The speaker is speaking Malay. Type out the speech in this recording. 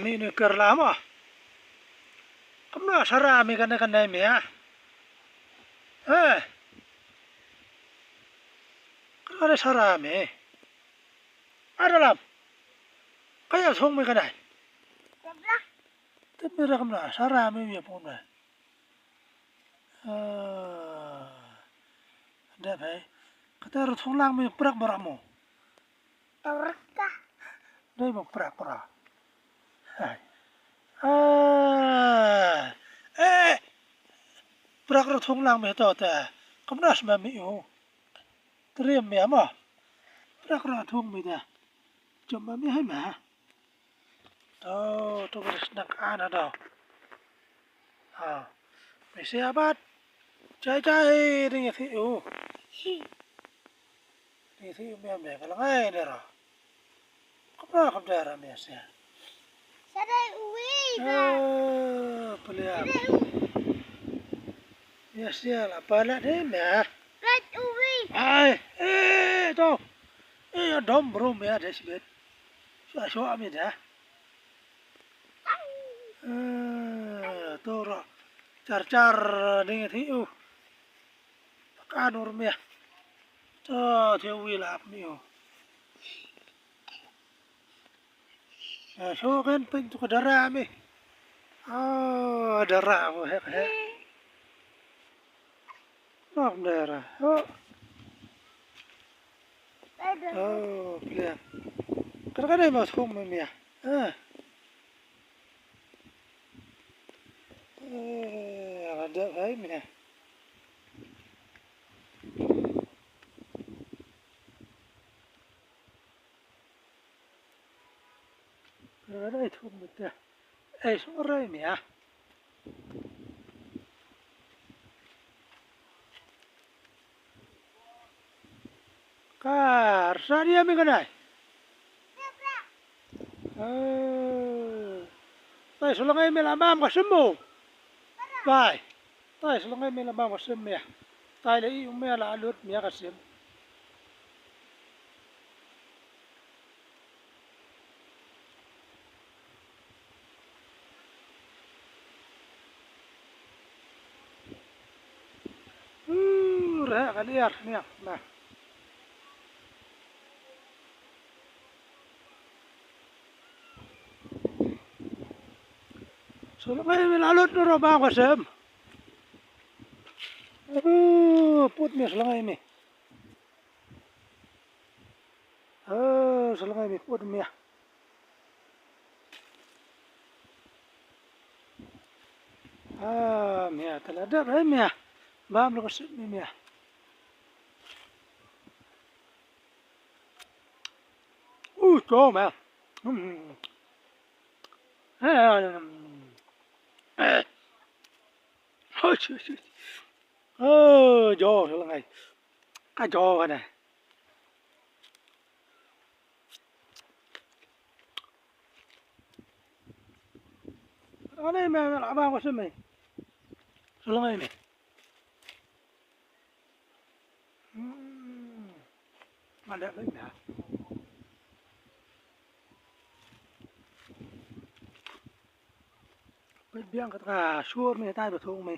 mi ni kerla mo kamna sara mi kan mi ya kan sara mi adalam kaya song mi kan tapi kamna sara mi ya pun ada apa kata ru thong lang mi prak baramo dai mo prak pra prak ru thong lang mi to ta kamna sma mi yo teriam mi ama prak ru thong mi da chom mi hai ma to ko snack ana do mi se abat chai chai ring thi yo ring thi mi am ka langai ne ra kamna ra mi se Sadai uwi pelia ya sia la pala de me Red uwi ai to dom bro me de sibet so ami da to ra char ding thi u ka nor me to the wi la mi o so kan pin tu ka dara mi dara mo he nok dara pelia kan ma thum mi ya ada hai mi na đây thum mi ta so rai mi ya kar saria mi kan ai tai solongai mi la mam ka semu bai tai solongai mi la mam ka sem mi tai le i me la lut mi ka sem ra ka liar ni na solongai mi la lut no mam ka sem put mi solongai mi solongai mi put mi mi talada rai mi mam lo ka sem mi to ma gió là ngày cá gió cái này ở đây mà lại bao có sân mày là ngày này mà đẹp đấy nè bên biang cái xua mày tay vào thùng mày